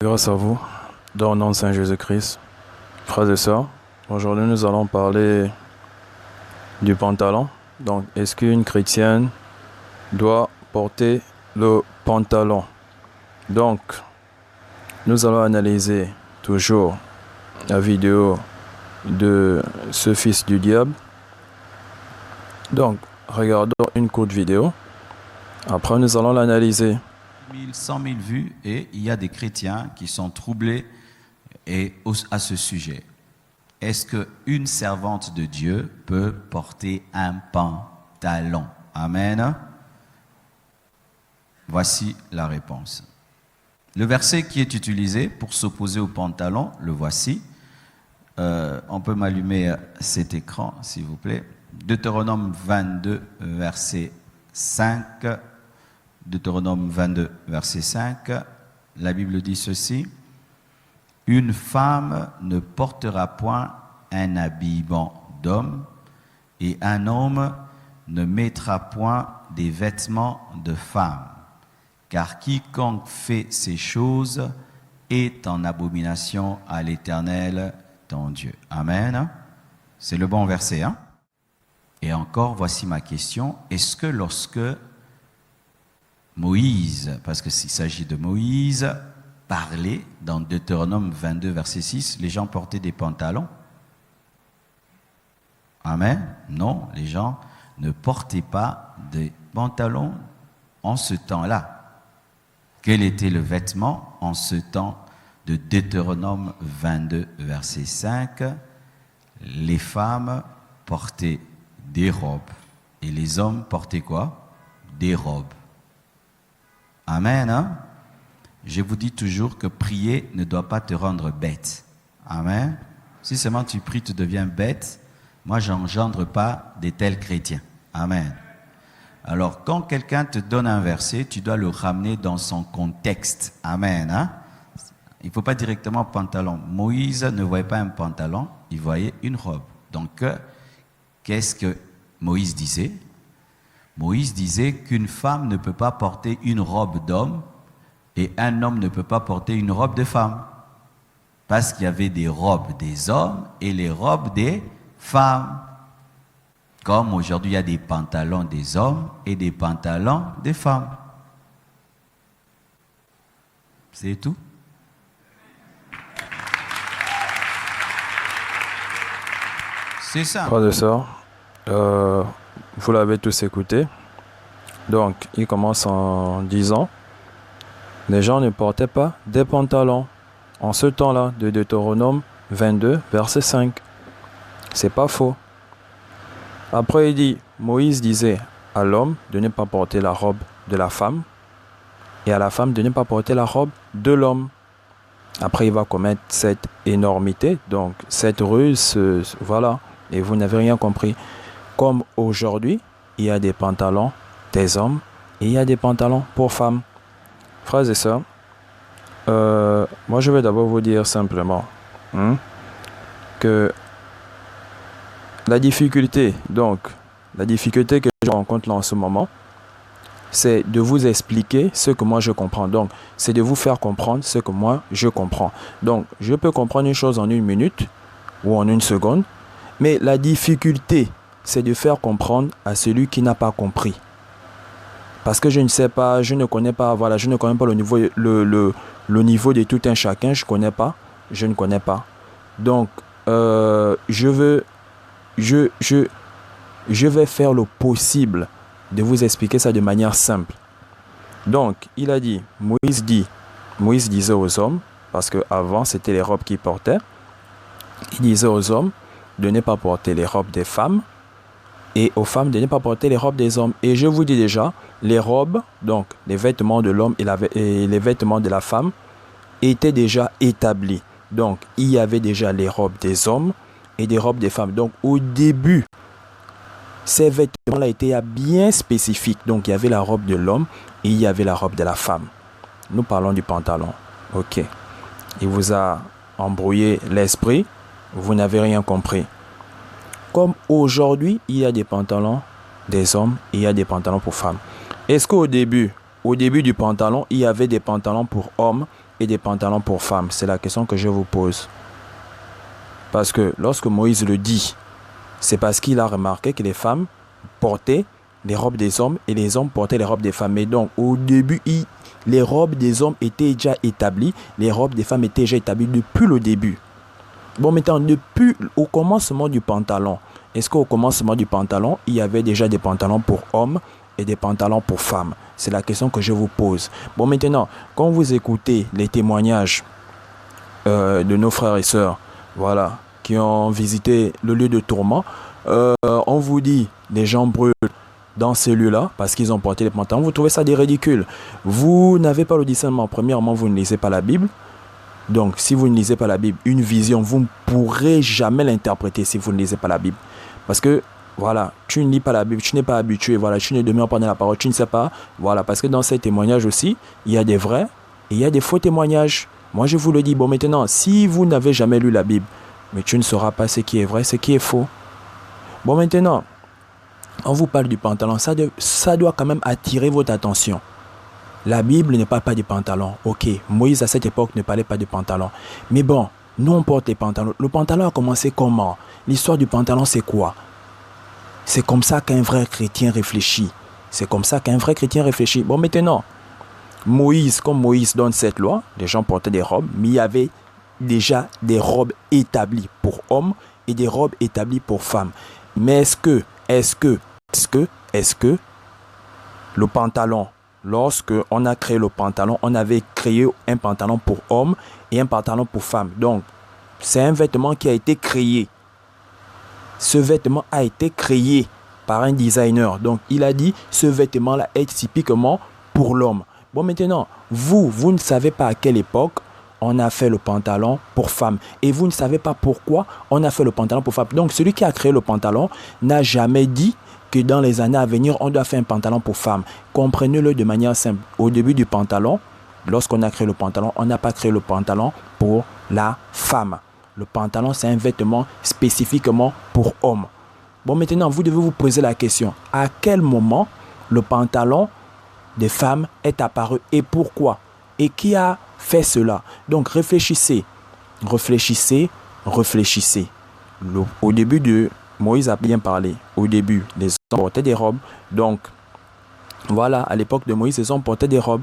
Grâce à vous, dans le nom de Saint Jésus-Christ, frères et sœurs, aujourd'hui nous allons parler du pantalon. Donc, est-ce qu'une chrétienne doit porter le pantalon? Donc, nous allons analyser toujours la vidéo de ce fils du diable. Donc, regardons une courte vidéo. Après, nous allons l'analyser. 100 000 vues, et il y a des chrétiens qui sont troublés à ce sujet. Est-ce qu'une servante de Dieu peut porter un pantalon? Amen. Voici la réponse. Le verset qui est utilisé pour s'opposer au pantalon, le voici. On peut m'allumer cet écran, s'il vous plaît. Deutéronome 22, verset 5. Deutéronome 22, verset 5, la Bible dit ceci: « Une femme ne portera point un habillement d'homme, et un homme ne mettra point des vêtements de femme, car quiconque fait ces choses est en abomination à l'Éternel ton Dieu. » Amen. C'est le bon verset, hein? Et encore, voici ma question. Est-ce que lorsque Moïse, parce qu'il s'agit de Moïse, parlait dans Deutéronome 22, verset 6, les gens portaient des pantalons? Amen? Non, les gens ne portaient pas des pantalons en ce temps-là. Quel était le vêtement en ce temps de Deutéronome 22, verset 5? Les femmes portaient des robes et les hommes portaient quoi? Des robes. Amen. Hein? Je vous dis toujours que prier ne doit pas te rendre bête. Amen. Si seulement tu pries, tu deviens bête. Moi, j'engendre pas des tels chrétiens. Amen. Alors, quand quelqu'un te donne un verset, tu dois le ramener dans son contexte. Amen. Hein? Il ne faut pas directement pantalon. Moïse ne voyait pas un pantalon, il voyait une robe. Donc, qu'est-ce que Moïse disait? Moïse disait qu'une femme ne peut pas porter une robe d'homme et un homme ne peut pas porter une robe de femme. Parce qu'il y avait des robes des hommes et les robes des femmes. Comme aujourd'hui, il y a des pantalons des hommes et des pantalons des femmes. C'est tout. C'est ça. Frères et sœurs, vous l'avez tous écouté. Donc, il commence en disant: les gens ne portaient pas des pantalons en ce temps-là, de Deutéronome 22, verset 5. C'est pas faux. Après, il dit: Moïse disait à l'homme de ne pas porter la robe de la femme et à la femme de ne pas porter la robe de l'homme. Après, il va commettre cette énormité, donc cette ruse, voilà, et vous n'avez rien compris. Comme aujourd'hui, il y a des pantalons des hommes et il y a des pantalons pour femmes. Frères et sœurs, moi je vais d'abord vous dire simplement que la difficulté que je rencontre là en ce moment, c'est de vous expliquer ce que moi je comprends. Donc, c'est de vous faire comprendre ce que moi je comprends. Donc, je peux comprendre une chose en 1 minute ou en 1 seconde, mais la difficulté, c'est de faire comprendre à celui qui n'a pas compris. Parce que je ne sais pas, je ne connais pas, voilà, je ne connais pas le niveau de tout un chacun, je ne connais pas. Donc, je vais faire le possible de vous expliquer ça de manière simple. Donc, il a dit, Moïse disait aux hommes, parce qu'avant c'était les robes qu'ils portaient, il disait aux hommes de ne pas porter les robes des femmes et aux femmes de ne pas porter les robes des hommes. Et je vous dis déjà, les robes, donc les vêtements de l'homme et les vêtements de la femme étaient déjà établis. Donc, il y avait déjà les robes des hommes et des robes des femmes. Donc, au début, ces vêtements-là étaient bien spécifiques. Donc, il y avait la robe de l'homme et il y avait la robe de la femme. Nous parlons du pantalon. Ok. Il vous a embrouillé l'esprit. Vous n'avez rien compris. Comme aujourd'hui, il y a des pantalons des hommes et il y a des pantalons pour femmes. Est-ce qu'au début du pantalon, il y avait des pantalons pour hommes et des pantalons pour femmes? C'est la question que je vous pose. Parce que lorsque Moïse le dit, c'est parce qu'il a remarqué que les femmes portaient les robes des hommes et les hommes portaient les robes des femmes. Et donc, au début, les robes des hommes étaient déjà établies, les robes des femmes étaient déjà établies depuis le début. Bon, maintenant, depuis au commencement du pantalon, est-ce qu'au commencement du pantalon, il y avait déjà des pantalons pour hommes et des pantalons pour femmes? C'est la question que je vous pose. Bon, maintenant, quand vous écoutez les témoignages de nos frères et sœurs, voilà, qui ont visité le lieu de tourment, on vous dit, les gens brûlent dans ces lieux-là parce qu'ils ont porté les pantalons. Vous trouvez ça des ridicules. Vous n'avez pas le discernement. Premièrement, vous ne lisez pas la Bible. Donc, si vous ne lisez pas la Bible, une vision, vous ne pourrez jamais l'interpréter si vous ne lisez pas la Bible. Parce que, voilà, tu ne lis pas la Bible, tu n'es pas habitué, voilà, tu ne demeures pas dans la parole, tu ne sais pas. Voilà, parce que dans ces témoignages aussi, il y a des vrais et il y a des faux témoignages. Moi, je vous le dis. Bon, maintenant, si vous n'avez jamais lu la Bible, mais tu ne sauras pas ce qui est vrai, ce qui est faux. Bon, maintenant, on vous parle du pantalon. Ça doit quand même attirer votre attention. La Bible ne parle pas du pantalon. Ok, Moïse à cette époque ne parlait pas du pantalon. Mais bon, nous on porte les pantalons. Le pantalon a commencé comment? L'histoire du pantalon c'est quoi? C'est comme ça qu'un vrai chrétien réfléchit. C'est comme ça qu'un vrai chrétien réfléchit. Bon maintenant, comme Moïse donne cette loi, les gens portaient des robes, mais il y avait déjà des robes établies pour hommes et des robes établies pour femmes. Mais est-ce que le pantalon, lorsque on a créé le pantalon, on avait créé un pantalon pour hommes et un pantalon pour femmes. Donc, c'est un vêtement qui a été créé. Ce vêtement a été créé par un designer. Donc, il a dit, ce vêtement-là est typiquement pour l'homme. Bon, maintenant, vous ne savez pas à quelle époque on a fait le pantalon pour femme. Et vous ne savez pas pourquoi on a fait le pantalon pour femme. Donc, celui qui a créé le pantalon n'a jamais dit que dans les années à venir, on doit faire un pantalon pour femme. Comprenez-le de manière simple. Au début du pantalon, lorsqu'on a créé le pantalon, on n'a pas créé le pantalon pour la femme. Le pantalon, c'est un vêtement spécifiquement pour homme. Bon, maintenant, vous devez vous poser la question. À quel moment le pantalon des femmes est apparu et pourquoi? Et qui a fait cela? Donc, réfléchissez. Au début de Moïse a bien parlé. Au début, les hommes portaient des robes. Donc, voilà, à l'époque de Moïse, les hommes portaient des robes.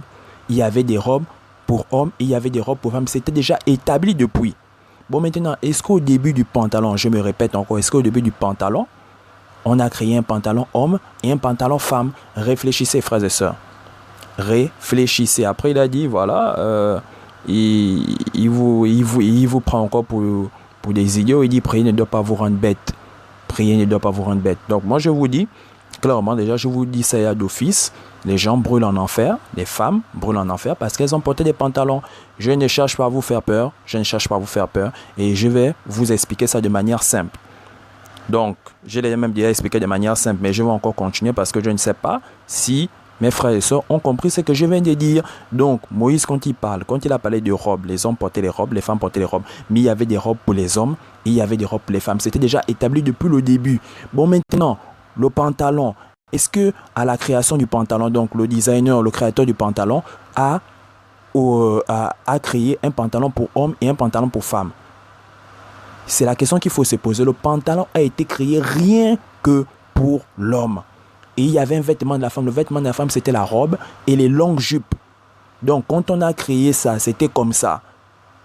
Il y avait des robes pour hommes et il y avait des robes pour femmes. C'était déjà établi depuis. Bon, maintenant, est-ce qu'au début du pantalon, je me répète encore, est-ce qu'au début du pantalon, on a créé un pantalon homme et un pantalon femme? Réfléchissez, frères et sœurs. Réfléchissez. Après, il a dit, voilà, il vous prend encore pour des idiots. Il dit, prier ne doit pas vous rendre bête. Prier ne doit pas vous rendre bête. Donc, moi, je vous dis, clairement, déjà, je vous dis ça d'office. Les gens brûlent en enfer. Les femmes brûlent en enfer parce qu'elles ont porté des pantalons. Je ne cherche pas à vous faire peur. Et je vais vous expliquer ça de manière simple. Donc, je l'ai même déjà expliqué de manière simple, mais je vais encore continuer parce que je ne sais pas si mes frères et sœurs ont compris ce que je viens de dire. Donc, Moïse, quand il a parlé de robes, les hommes portaient les robes, les femmes portaient les robes. Mais il y avait des robes pour les hommes et il y avait des robes pour les femmes. C'était déjà établi depuis le début. Bon, maintenant, le pantalon. Est-ce que à la création du pantalon, donc le designer, le créateur du pantalon, a créé un pantalon pour hommes et un pantalon pour femmes? C'est la question qu'il faut se poser. Le pantalon a été créé rien que pour l'homme. Et il y avait un vêtement de la femme. Le vêtement de la femme, c'était la robe et les longues jupes. Donc, quand on a créé ça, c'était comme ça.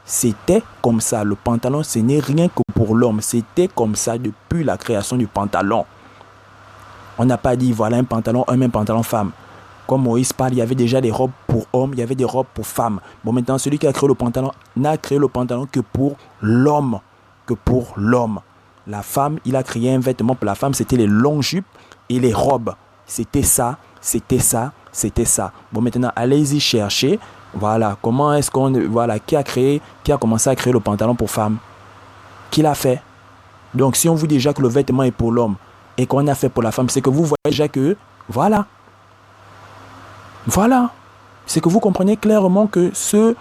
C'était comme ça. Le pantalon, ce n'est rien que pour l'homme. C'était comme ça depuis la création du pantalon. On n'a pas dit, voilà un pantalon homme, un pantalon femme. Comme Moïse parle, il y avait déjà des robes pour hommes, il y avait des robes pour femmes. Bon, maintenant, celui qui a créé le pantalon n'a créé le pantalon que pour l'homme. La femme, il a créé un vêtement pour la femme, c'était les longues jupes et les robes. C'était ça. Bon, maintenant, allez-y chercher. Voilà, comment est-ce qu'on... Voilà, qui a commencé à créer le pantalon pour femme? Qui l'a fait? Donc, si on vous dit déjà que le vêtement est pour l'homme et qu'on a fait pour la femme, c'est que vous voyez déjà que... Voilà. C'est que vous comprenez clairement que ce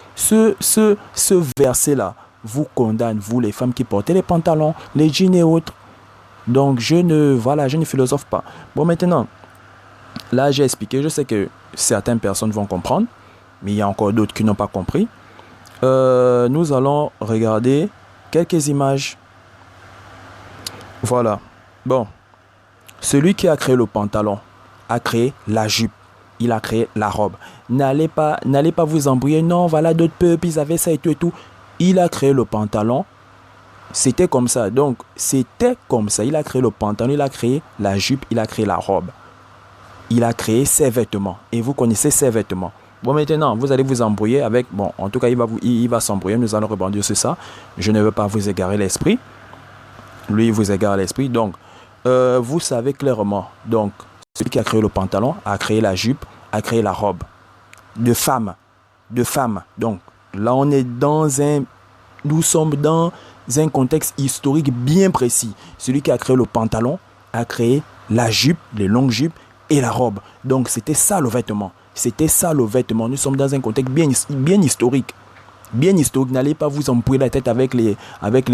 verset-là vous condamne, vous les femmes qui portez les pantalons, les jeans et autres. Donc, je ne philosophe pas. Bon, maintenant, là, j'ai expliqué. Je sais que certaines personnes vont comprendre, mais il y a encore d'autres qui n'ont pas compris. nous allons regarder quelques images. Voilà. Bon. Celui qui a créé le pantalon a créé la jupe. Il a créé la robe. N'allez pas vous embrouiller. Non, voilà, d'autres peuples, ils avaient ça et tout et tout. Il a créé le pantalon. C'était comme ça. Donc, c'était comme ça. Il a créé le pantalon, il a créé la jupe, il a créé la robe. Il a créé ses vêtements. Et vous connaissez ses vêtements. Bon, maintenant, vous allez vous embrouiller avec... Bon, en tout cas, il va s'embrouiller. Nous allons rebondir sur ça. Je ne veux pas vous égarer l'esprit. Lui, il vous égare l'esprit. Donc, vous savez clairement. Donc, celui qui a créé le pantalon a créé la jupe, a créé la robe. De femme. Donc, là, nous sommes dans un contexte historique bien précis. Celui qui a créé le pantalon a créé la jupe, les longues jupes et la robe. Donc, c'était ça le vêtement. Nous sommes dans un contexte bien historique. Bien historique. N'allez pas vous embrouiller la tête avec les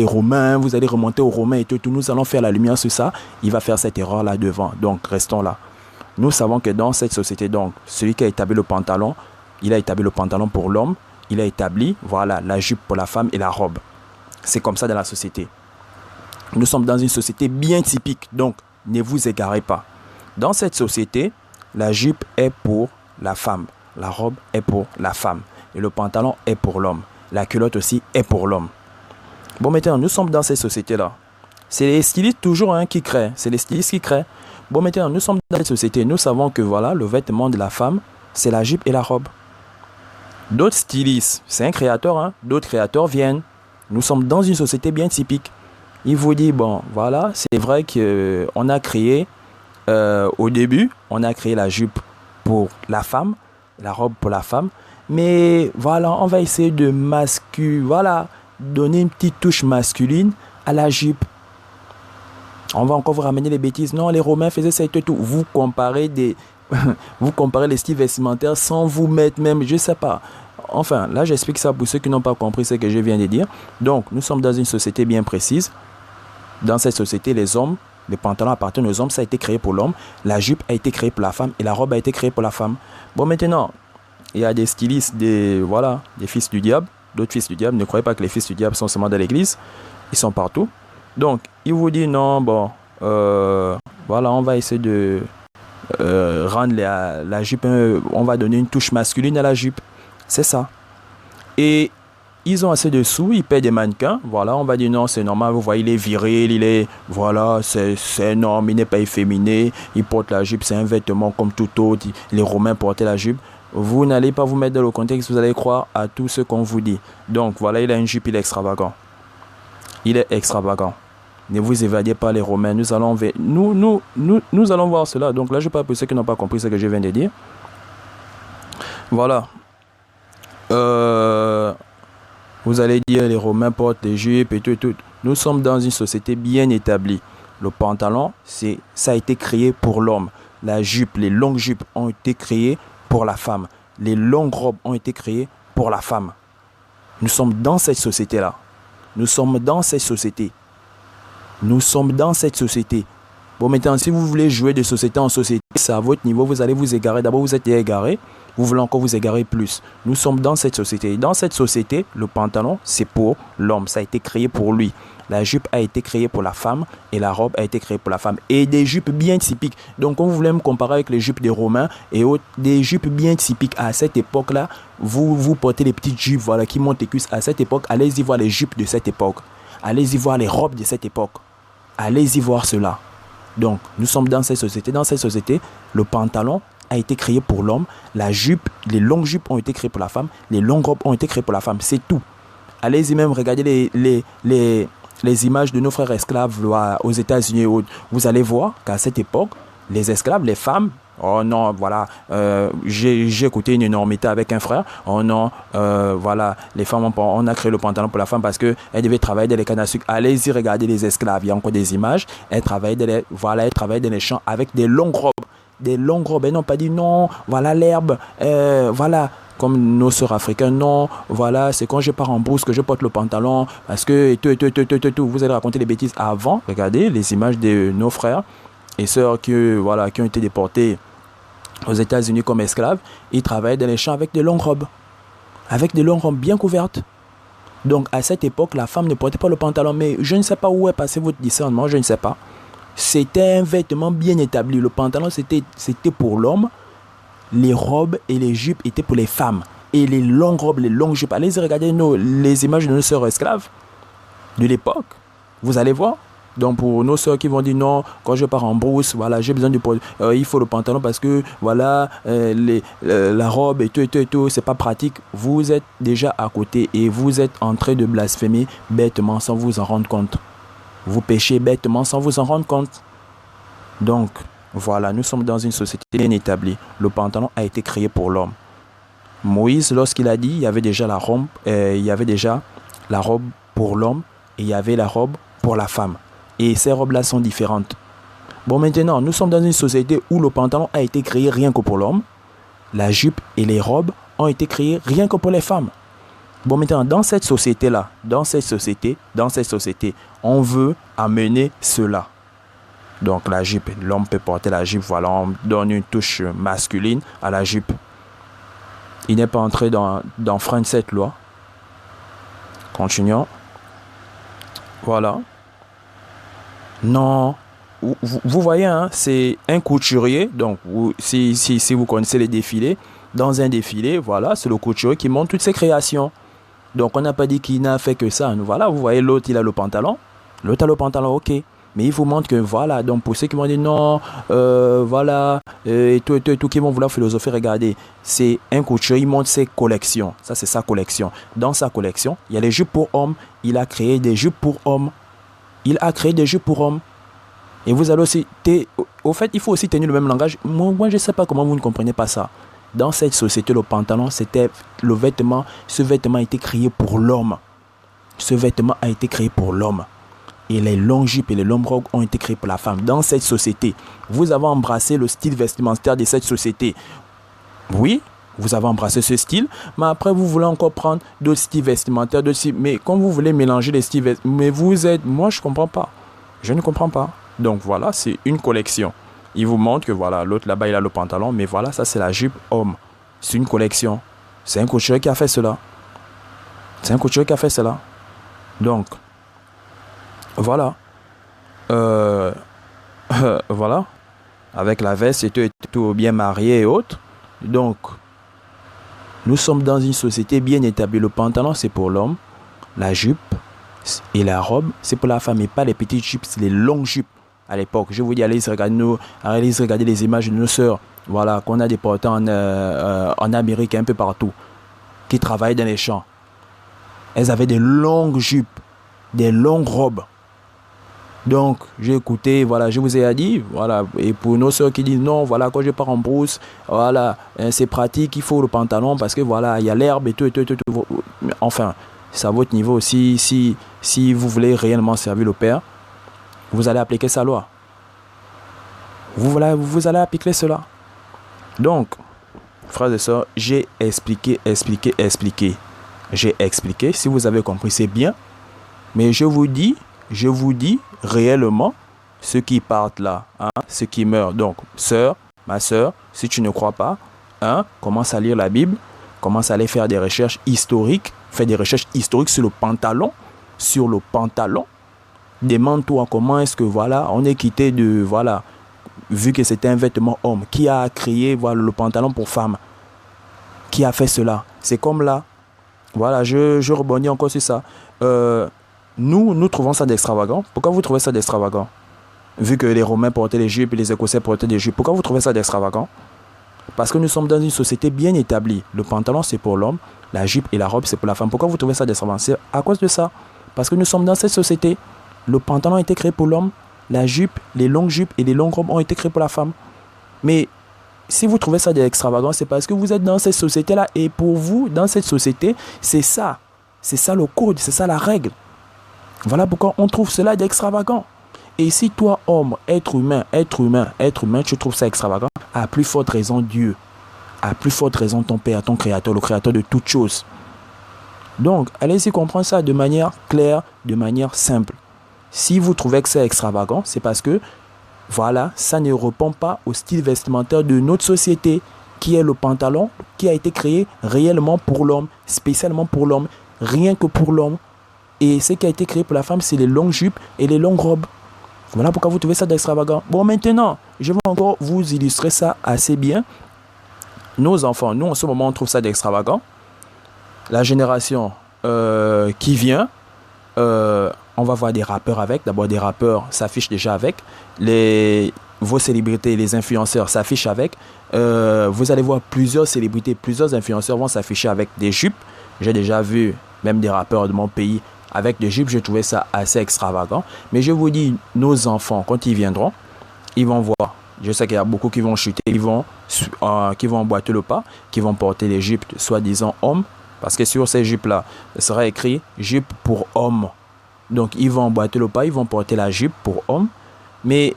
Romains. Vous allez remonter aux Romains et tout. Nous allons faire la lumière sur ça. Il va faire cette erreur là devant. Donc, restons là. Nous savons que dans cette société, donc, celui qui a établi le pantalon, il a établi le pantalon pour l'homme. Il a établi, voilà, la jupe pour la femme et la robe. C'est comme ça dans la société. Nous sommes dans une société bien typique. Donc, ne vous égarez pas. Dans cette société, la jupe est pour la femme. La robe est pour la femme. Et le pantalon est pour l'homme. La culotte aussi est pour l'homme. Bon, maintenant, nous sommes dans cette société-là. C'est les stylistes toujours qui créent. C'est les stylistes qui créent. Bon, maintenant, nous sommes dans cette société. Nous savons que voilà, le vêtement de la femme, c'est la jupe et la robe. D'autres stylistes, c'est un créateur. D'autres créateurs viennent. Nous sommes dans une société bien typique. Il vous dit, bon, voilà, c'est vrai qu'on a créé, au début, on a créé la jupe pour la femme, la robe pour la femme. Mais voilà, on va essayer de donner une petite touche masculine à la jupe. On va encore vous ramener les bêtises. Non, les Romains faisaient ça et tout. Vous comparez les styles vestimentaires sans vous mettre même, je sais pas. Enfin, là, j'explique ça pour ceux qui n'ont pas compris ce que je viens de dire. Donc, nous sommes dans une société bien précise. Dans cette société, les pantalons appartiennent aux hommes. Ça a été créé pour l'homme. La jupe a été créée pour la femme et la robe a été créée pour la femme. Bon, maintenant, il y a des stylistes, des fils du diable. D'autres fils du diable. Ne croyez pas que les fils du diable sont seulement dans l'église. Ils sont partout. Donc, il vous dit non, bon, on va essayer de rendre la jupe, on va donner une touche masculine à la jupe. C'est ça. Et ils ont assez de sous, ils paient des mannequins. Voilà, on va dire non, c'est normal. Vous voyez, il est viril, c'est un homme, il n'est pas efféminé. Il porte la jupe, c'est un vêtement comme tout autre. Les Romains portaient la jupe. Vous n'allez pas vous mettre dans le contexte, vous allez croire à tout ce qu'on vous dit. Donc, voilà, il a une jupe, il est extravagant. Il est extravagant. Ne vous évadiez pas les Romains. Nous allons voir cela. Donc là, je parle pour ceux qui n'ont pas compris ce que je viens de dire. Voilà. Vous allez dire les Romains portent des jupes et tout. Nous sommes dans une société bien établie. Le pantalon, ça a été créé pour l'homme. La jupe, les longues jupes ont été créées pour la femme. Les longues robes ont été créées pour la femme. Nous sommes dans cette société-là. Nous sommes dans cette société. Bon, maintenant, si vous voulez jouer de société en société, c'est à votre niveau, vous allez vous égarer. D'abord, vous êtes égaré, vous voulez encore vous égarer plus. Nous sommes dans cette société. Dans cette société, le pantalon, c'est pour l'homme. Ça a été créé pour lui. La jupe a été créée pour la femme et la robe a été créée pour la femme. Et des jupes bien typiques. Donc, quand vous voulez me comparer avec les jupes des Romains et autres, des jupes bien typiques à cette époque-là, vous portez les petites jupes qui montent les cuisses à cette époque. Allez-y voir les jupes de cette époque. Allez-y voir les robes de cette époque. Allez-y voir cela. Donc, nous sommes dans cette société. Dans cette société, le pantalon a été créé pour l'homme. La jupe, les longues jupes ont été créées pour la femme. Les longues robes ont été créées pour la femme. C'est tout. Allez-y même regarder les images de nos frères esclaves aux États-Unis et autres. Vous allez voir qu'à cette époque, les esclaves, les femmes, oh non, voilà, j'ai écouté une énormité avec un frère. Oh non, voilà, les femmes, on a créé le pantalon pour la femme parce qu'elle devait travailler dans les cannes à sucre. Allez-y regarder les esclaves, il y a encore des images. Elles travaillaient dans les champs avec des longues robes. Des longues robes, elles n'ont pas dit non, voilà l'herbe, voilà. Comme nos sœurs africaines, non, voilà, c'est quand je pars en brousse que je porte le pantalon, parce que tout. Vous allez raconter les bêtises avant. Regardez les images de nos frères et sœurs qui ont été déportés aux États-Unis comme esclaves. Ils travaillaient dans les champs avec des longues robes bien couvertes. Donc, à cette époque, la femme ne portait pas le pantalon. Mais je ne sais pas où est passé votre discernement, je ne sais pas. C'était un vêtement bien établi. Le pantalon, c'était pour l'homme. Les robes et les jupes étaient pour les femmes. Et les longues robes, les longues jupes. Allez regarder les images de nos sœurs esclaves de l'époque. Vous allez voir. Donc pour nos sœurs qui vont dire non, quand je pars en brousse, voilà, j'ai besoin il faut le pantalon parce que voilà, la robe et tout, c'est pas pratique. Vous êtes déjà à côté et vous êtes en train de blasphémer bêtement sans vous en rendre compte. Vous péchez bêtement sans vous en rendre compte. Donc voilà, nous sommes dans une société bien établie. Le pantalon a été créé pour l'homme. Moïse, lorsqu'il a dit, il y avait déjà la robe pour l'homme et il y avait la robe pour la femme. Et ces robes-là sont différentes. Bon, maintenant, nous sommes dans une société où le pantalon a été créé rien que pour l'homme. La jupe et les robes ont été créées rien que pour les femmes. Bon, maintenant, dans cette société-là, dans cette société, on veut amener cela. Donc, la jupe, l'homme peut porter la jupe. Voilà, on donne une touche masculine à la jupe. Il n'est pas entré d'enfreindre cette loi. Continuons. Voilà. Non, vous voyez, hein, c'est un couturier. Donc, si vous connaissez les défilés, dans un défilé, voilà, c'est le couturier qui montre toutes ses créations. Donc, on n'a pas dit qu'il n'a fait que ça. Voilà, vous voyez, l'autre, il a le pantalon. L'autre a le pantalon, ok. Mais il vous montre que, voilà, donc pour ceux qui vont dire non, voilà, et tout, qui vont vouloir philosopher, regardez, c'est un couturier, il montre ses collections. Ça, c'est sa collection. Dans sa collection, il y a les jupes pour hommes. Il a créé des jupes pour hommes. Il a créé des jupes pour hommes. Et vous allez aussi... Au fait, il faut aussi tenir le même langage. Moi, je ne sais pas comment vous ne comprenez pas ça. Dans cette société, le pantalon, c'était le vêtement. Ce vêtement a été créé pour l'homme. Ce vêtement a été créé pour l'homme. Et les longues jupes et les longues robes ont été créées pour la femme. Dans cette société, vous avez embrassé le style vestimentaire de cette société. Oui, vous avez embrassé ce style, mais après vous voulez encore prendre d'autres styles vestimentaires, mais quand vous voulez mélanger les styles vestimentaires, mais vous êtes, moi je comprends pas, je ne comprends pas. Donc voilà, c'est une collection. Il vous montre que voilà, l'autre là-bas il a le pantalon, mais voilà, ça c'est la jupe homme. C'est une collection. C'est un couturier qui a fait cela. Donc voilà, voilà, avec la veste et tout bien marié et autres. Donc nous sommes dans une société bien établie. Le pantalon, c'est pour l'homme. La jupe et la robe, c'est pour la femme. Et pas les petites jupes, c'est les longues jupes à l'époque. Je vous dis, allez regarder les images de nos sœurs. Voilà, qu'on a déportées en Amérique, un peu partout, qui travaillent dans les champs. Elles avaient des longues jupes, des longues robes. Donc, j'ai écouté, voilà, je vous ai dit, voilà, et pour nos soeurs qui disent non, voilà, quand je pars en brousse, voilà, c'est pratique, il faut le pantalon parce que voilà, il y a l'herbe et tout. Enfin, c'est à votre niveau. Si vous voulez réellement servir le Père, vous allez appliquer sa loi. Vous allez appliquer cela. Donc, frères et sœurs, j'ai expliqué. J'ai expliqué. Si vous avez compris, c'est bien. Mais je vous dis réellement, ceux qui partent là, hein, ceux qui meurent. Donc, ma sœur, si tu ne crois pas, commence à lire la Bible, commence à aller faire des recherches historiques, sur le pantalon, Demande-toi comment est-ce que, voilà, on est quitté de, voilà, vu que c'était un vêtement homme, qui a créé, voilà, le pantalon pour femme, qui a fait cela. C'est comme là, voilà, je rebondis encore sur ça. Nous trouvons ça d'extravagant. Pourquoi vous trouvez ça d'extravagant? Vu que les Romains portaient des jupes et les Écossais portaient des jupes. Pourquoi vous trouvez ça d'extravagant? Parce que nous sommes dans une société bien établie. Le pantalon, c'est pour l'homme. La jupe et la robe, c'est pour la femme. Pourquoi vous trouvez ça d'extravagant? C'est à cause de ça. Parce que nous sommes dans cette société. Le pantalon a été créé pour l'homme. La jupe, les longues jupes et les longues robes ont été créées pour la femme. Mais si vous trouvez ça d'extravagant, c'est parce que vous êtes dans cette société-là. Et pour vous, dans cette société, c'est ça. C'est ça le code, c'est ça la règle. Voilà pourquoi on trouve cela d'extravagant. Et si toi, homme, être humain, tu trouves ça extravagant, à plus forte raison Dieu, à plus forte raison ton Père, ton Créateur, le Créateur de toutes choses. Donc, allez-y comprendre ça de manière claire, de manière simple. Si vous trouvez que c'est extravagant, c'est parce que, voilà, ça ne répond pas au style vestimentaire de notre société, qui est le pantalon, qui a été créé réellement pour l'homme, spécialement pour l'homme. rien que pour l'homme. Et ce qui a été créé pour la femme, c'est les longues jupes et les longues robes. Voilà pourquoi vous trouvez ça d'extravagant. Bon, maintenant, je vais encore vous illustrer ça assez bien. Nos enfants, nous, en ce moment, on trouve ça d'extravagant. La génération qui vient, on va voir des rappeurs avec. D'abord, des rappeurs s'affichent déjà avec. Vos célébrités, les influenceurs s'affichent avec. Vous allez voir plusieurs célébrités, plusieurs influenceurs vont s'afficher avec des jupes. J'ai déjà vu même des rappeurs de mon pays avec des jupes. Je trouvais ça assez extravagant. Mais je vous dis, nos enfants, quand ils viendront, ils vont voir. Je sais qu'il y a beaucoup qui vont chuter, qui vont emboîter le pas, qui vont porter des jupes soi-disant hommes. Parce que sur ces jupes-là, il sera écrit jupe pour homme. Donc, ils vont emboîter le pas, ils vont porter la jupe pour homme. Mais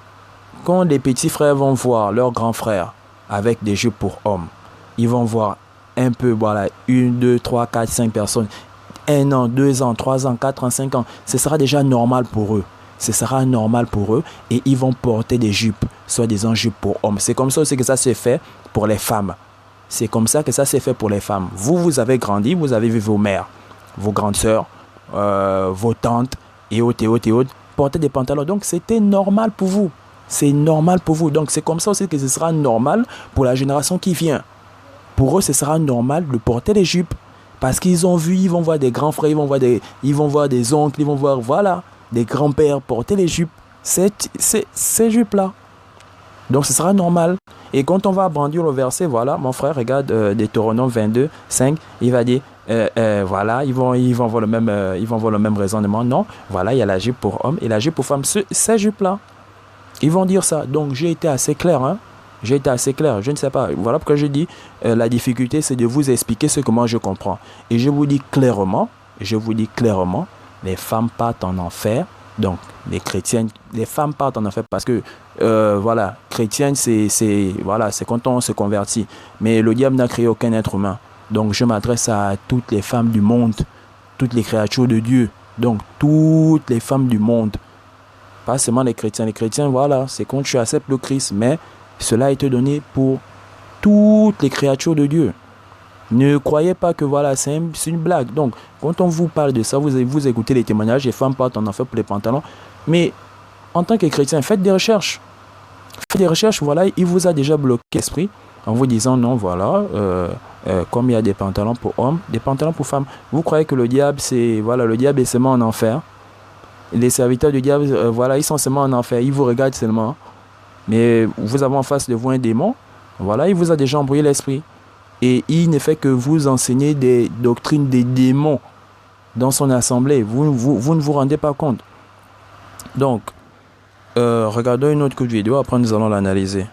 quand les petits frères vont voir leurs grands frères avec des jupes pour hommes, ils vont voir un peu, voilà, 1, 2, 3, 4, 5 personnes. 1 an, 2 ans, 3 ans, 4 ans, 5 ans. Ce sera déjà normal pour eux. Ce sera normal pour eux et ils vont porter des jupes, soi-disant jupes pour hommes. C'est comme ça aussi que ça se fait pour les femmes. C'est comme ça que ça s'est fait pour les femmes. Vous avez grandi, vous avez vu vos mères, vos grandes sœurs, vos tantes et autres, porter des pantalons. Donc, c'était normal pour vous. C'est normal pour vous. Donc, c'est comme ça aussi que ce sera normal pour la génération qui vient. Pour eux, ce sera normal de porter des jupes. Parce qu'ils ont vu, ils vont voir des grands frères, ils vont voir des oncles, ils vont voir, voilà, des grands-pères porter les jupes. Ces jupes-là. Donc, ce sera normal. Et quand on va brandir le verset, voilà, mon frère, regarde Deutéronome 22, 5, il va dire, voilà, ils vont voir le même raisonnement. Non, voilà, il y a la jupe pour homme et la jupe pour femme. Ces jupes-là, ils vont dire ça. Donc, j'ai été assez clair, hein. J'ai été assez clair, je ne sais pas. Voilà pourquoi je dis, la difficulté, c'est de vous expliquer ce que moi je comprends. Et je vous dis clairement, les femmes partent en enfer. Donc, les chrétiennes, les femmes partent en enfer parce que, voilà, chrétienne, c'est quand on se convertit. Mais le diable n'a créé aucun être humain. Donc, je m'adresse à toutes les femmes du monde, toutes les créatures de Dieu. Donc, toutes les femmes du monde. Pas seulement les chrétiens. Les chrétiens, voilà, c'est quand tu acceptes le Christ. Mais cela a été donné pour toutes les créatures de Dieu. Ne croyez pas que voilà, c'est une blague. Donc, quand on vous parle de ça, vous écoutez les témoignages, les femmes partent en enfer pour les pantalons. Mais en tant que chrétien, faites des recherches. Faites des recherches, voilà, il vous a déjà bloqué l'esprit en vous disant non, voilà, comme il y a des pantalons pour hommes, des pantalons pour femmes. Vous croyez que le diable, le diable est seulement en enfer. Les serviteurs du diable, voilà, ils sont seulement en enfer. Ils vous regardent seulement. Mais vous avez en face de vous un démon. Voilà, il vous a déjà embrouillé l'esprit. Et il ne fait que vous enseigner des doctrines des démons dans son assemblée. Vous ne vous rendez pas compte. Donc, regardons une autre vidéo, après nous allons l'analyser.